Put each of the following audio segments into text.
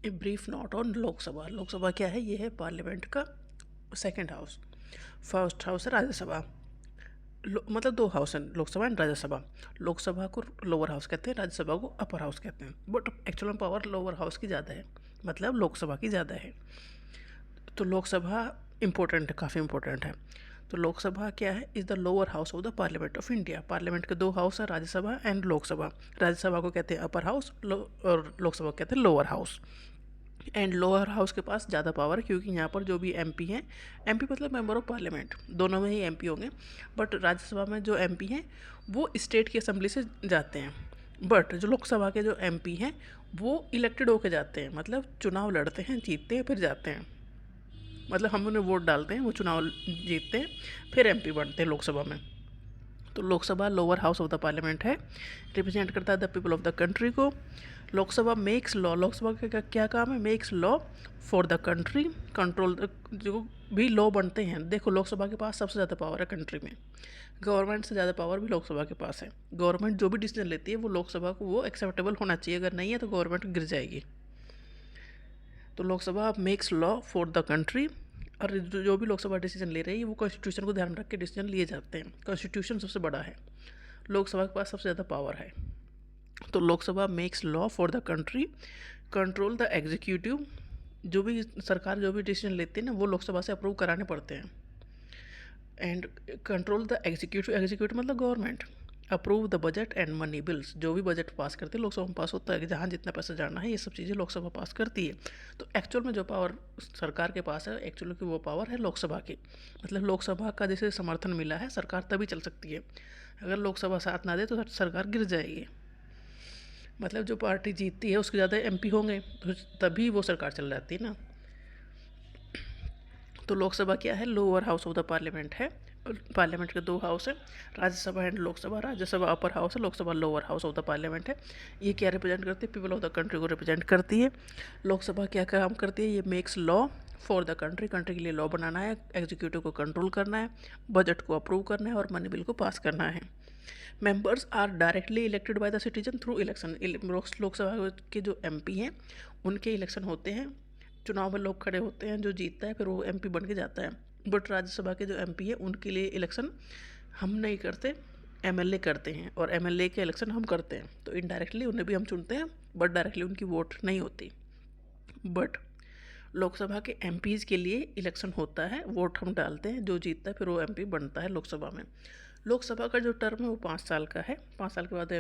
A brief note on Lok Sabha. Lok Sabha क्या है? ये है पार्लियामेंट का सेकंड हाउस। फर्स्ट हाउस है राज्यसभा। मतलब दो हाउस हैं, लोकसभा एंड राज्यसभा। लोकसभा को लोअर हाउस कहते हैं, राज्यसभा को अपर हाउस कहते हैं, बट एक्चुअल में पावर लोअर हाउस की ज़्यादा है, मतलब लोकसभा की ज़्यादा है। तो लोकसभा इम्पोर्टेंट है, काफ़ी इम्पोर्टेंट है। तो लोकसभा क्या है? Is the lower house of the parliament of India. Parliament के दो हाउस है, राज्यसभा एंड लोकसभा। राज्यसभा को कहते हैं अपर हाउस, और लोकसभा को कहते हैं lower house. And lower house के पास ज़्यादा पावर है, क्योंकि यहाँ पर जो भी एमपी हैं, एमपी मतलब मेंबर ऑफ पार्लियामेंट, दोनों में ही एमपी होंगे, बट राज्यसभा में जो एमपी हैं वो स्टेट की असेंबली से जाते हैं, बट जो लोकसभा के जो एमपी हैं वो इलेक्टेड होके जाते हैं, मतलब चुनाव लड़ते हैं, जीतते हैं, फिर जाते हैं। मतलब हम उन्हें वोट डालते हैं, वो चुनाव जीतते हैं, फिर एमपी बनते हैं लोकसभा में। तो Lok Sabha lower house of the parliament है, रिप्रेजेंट करता है the people of the country को। Lok Sabha makes law. लोकसभा का क्या काम है? Makes law for the country, control जो भी लॉ बनते हैं। देखो, लोकसभा के पास सबसे ज़्यादा पावर है कंट्री में, गवर्नमेंट से ज़्यादा पावर भी लोकसभा के पास है। गवर्नमेंट जो भी डिसीजन लेती है वो लोकसभा को वो एक्सेप्टेबल होना चाहिए, अगर नहीं है तो गवर्नमेंट गिर जाएगी। तो Lok Sabha makes law for the country, और जो भी लोकसभा डिसीजन ले रही है वो कॉन्स्टिट्यूशन को ध्यान में रख के डिसीजन लिए जाते हैं। कॉन्स्टिट्यूशन सबसे बड़ा है, लोकसभा के पास सबसे ज़्यादा पावर है। तो Lok Sabha makes law for the country, control the executive. जो भी सरकार जो भी डिसीजन लेती है ना वो लोकसभा से अप्रूव कराने पड़ते हैं। And control the executive, executive मतलब government. Approve the budget and money bills. जो भी बजट पास करते हैं लोकसभा में पास होता है, कि जहाँ जितना पैसा जाना है ये सब चीज़ें लोकसभा पास करती है। तो एक्चुअल में जो पावर सरकार के पास है, एक्चुअल की वो पावर है लोकसभा की। मतलब लोकसभा का जैसे समर्थन मिला है, सरकार तभी चल सकती है। अगर लोकसभा साथ ना दे तो सरकार गिर जाएगी। मतलब जो पार्टी जीतती है उसके ज़्यादा एमपी होंगे तो तभी वो सरकार चल जाती है ना। तो लोकसभा क्या है? Lower house of the parliament है। पार्लियामेंट के दो हाउस हैं, Rajya Sabha and Lok Sabha. Rajya Sabha upper house है, Lok Sabha lower house of the parliament है। ये क्या रिप्रेजेंट करती है? पीपल ऑफ द कंट्री को रिप्रेजेंट करती है। लोकसभा क्या काम करती है? ये makes law for the country, country के लिए लॉ बनाना है, एग्जीक्यूटिव को कंट्रोल करना है, बजट को अप्रूव करना है और मनी बिल को पास करना है। Members are directly elected by the citizen through election. Lok Sabha के जो एमपी हैं उनके इलेक्शन होते हैं, चुनाव में लोग खड़े होते हैं, जो जीतता है फिर वो एमपी बन के जाता है। बट राज्यसभा के जो एमपी है उनके लिए इलेक्शन हम नहीं करते, एमएलए करते हैं, और एमएलए के इलेक्शन हम करते हैं। तो इनडायरेक्टली उन्हें भी हम चुनते हैं, बट डायरेक्टली उनकी वोट नहीं होती। बट लोकसभा के एमपीज़ के लिए इलेक्शन होता है, वोट हम डालते हैं, जो जीतता है फिर वो एमपी बनता है लोकसभा में। लोकसभा का जो टर्म है वो 5 साल का है। 5 साल के बाद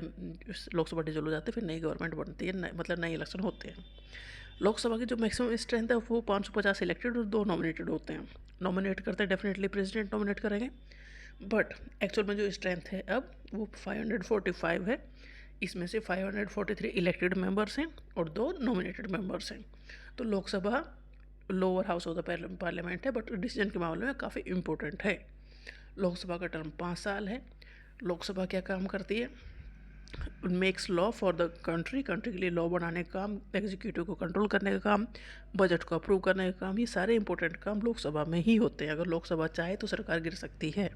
लोकसभा डिसॉल्व हो जाती है, फिर नई गवर्नमेंट बनती है, मतलब नए इलेक्शन होते हैं। लोकसभा की जो मैक्सिमम स्ट्रेंथ है वो 550 इलेक्टेड और 2 नॉमिनेटेड होते हैं। नॉमिनेट करते हैं डेफिनेटली प्रेसिडेंट नॉमिनेट करेंगे, बट एक्चुअल में जो स्ट्रेंथ है अब वो 545 है। इसमें से 543 इलेक्टेड मेंबर्स हैं और 2 नॉमिनेटेड मेंबर्स हैं। तो Lok Sabha lower house of the parliament है, बट डिसीजन के मामले में काफ़ी इम्पोर्टेंट है। लोकसभा का टर्म 5 साल है। लोकसभा क्या काम करती है? Makes law for the country, country के लिए लॉ बनाने का काम, एग्जीक्यूटिव को कंट्रोल करने का काम, बजट को अप्रूव करने का काम, ये सारे इंपॉर्टेंट काम लोकसभा में ही होते हैं। अगर लोकसभा चाहे तो सरकार गिर सकती है।